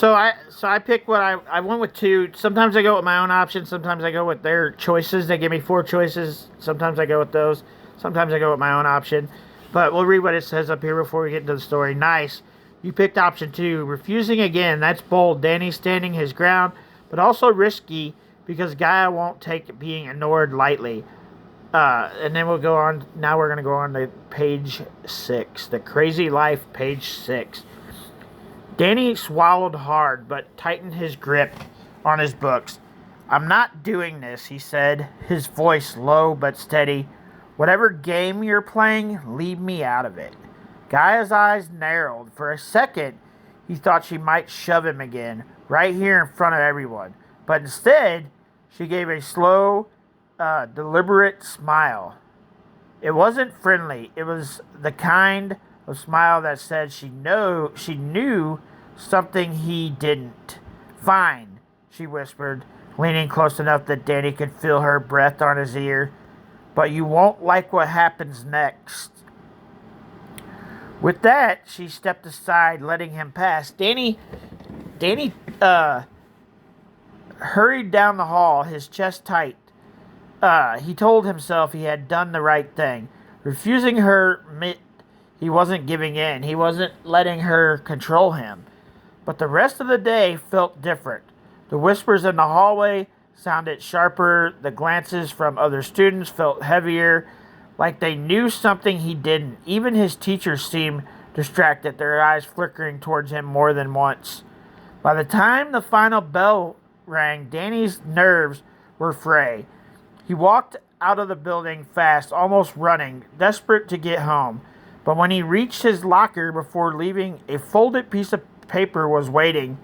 So I pick what I went with two. Sometimes I go with my own options. Sometimes I go with their choices. They give me four choices. Sometimes I go with those. Sometimes I go with my own option. But we'll read what it says up here before we get into the story. Nice. You picked option two. Refusing again. That's bold. Danny standing his ground, but also risky because Gaia won't take being ignored lightly. And then we'll go on. Now we're going to go on to page 6. The Crazy Life, page 6. Danny swallowed hard, but tightened his grip on his books. I'm not doing this, he said, his voice low but steady. Whatever game you're playing, leave me out of it. Gaia's eyes narrowed. For a second, he thought she might shove him again, right here in front of everyone. But instead, she gave a slow, deliberate smile. It wasn't friendly. It was the kind of smile that said she knew something he didn't. Fine, she whispered, leaning close enough that Danny could feel her breath on his ear. But you won't like what happens next. With that, she stepped aside, letting him pass. Danny hurried down the hall, his chest tight. He told himself he had done the right thing. Refusing her meant he wasn't giving in. He wasn't letting her control him. But the rest of the day felt different. The whispers in the hallway sounded sharper. The glances from other students felt heavier, like they knew something he didn't. Even his teachers seemed distracted, their eyes flickering towards him more than once. By the time the final bell rang, Danny's nerves were fray. He walked out of the building fast, almost running, desperate to get home. But when he reached his locker before leaving, a folded piece of paper was waiting,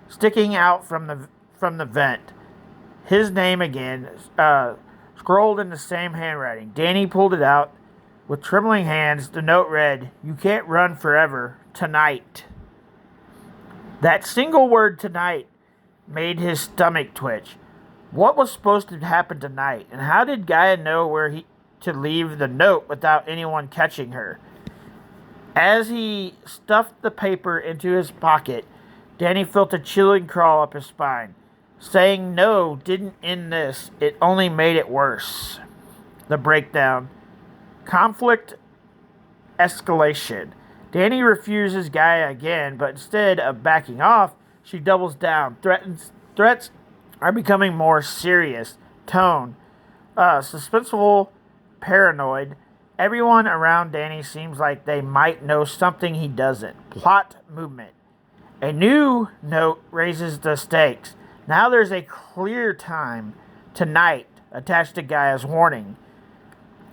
sticking out from the vent. His name again, scrolled in the same handwriting. Danny pulled it out. With trembling hands, the note read, "You can't run forever. Tonight." That single word, tonight, made his stomach twitch. What was supposed to happen tonight? And how did Gaia know where to leave the note without anyone catching her? As he stuffed the paper into his pocket, Danny felt a chilling crawl up his spine. Saying no didn't end this. It only made it worse. The breakdown. Conflict escalation. Danny refuses Gaia again, but instead of backing off, she doubles down. Threats are becoming more serious. Tone. Suspenseful, paranoid. Everyone around Danny seems like they might know something he doesn't. Plot movement. A new note raises the stakes. Now there's a clear time, tonight, attached to Gaia's warning.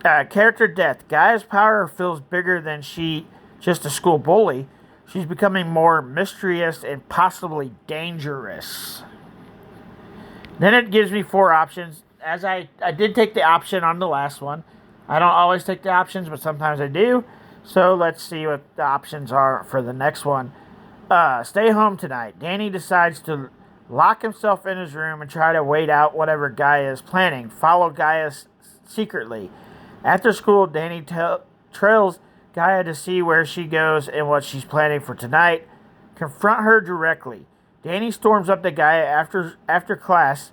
Character death. Gaia's power feels bigger than she just a school bully. She's becoming more mysterious and possibly dangerous. Then it gives me 4 options. As I did take the option on the last one. I don't always take the options, but sometimes I do. So let's see what the options are for the next one. Stay home tonight. Danny decides to lock himself in his room and try to wait out whatever Gaia is planning. Follow Gaia secretly. After school, Danny trails Gaia to see where she goes and what she's planning for tonight. Confront her directly. Danny storms up to Gaia after class,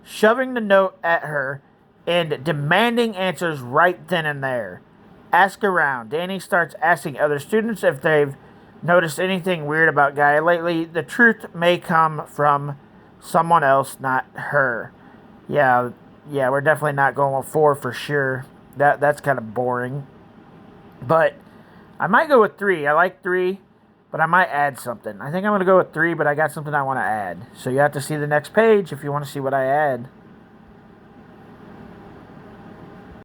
shoving the note at her and demanding answers right then and there. Ask around. Danny starts asking other students if they've noticed anything weird about Gaia lately. The truth may come from someone else, not her. Yeah, we're definitely not going with 4 for sure. That's kind of boring. But I might go with 3. I like 3, but I might add something. I think I'm going to go with 3, but I got something I want to add. So you have to see the next page if you want to see what I add.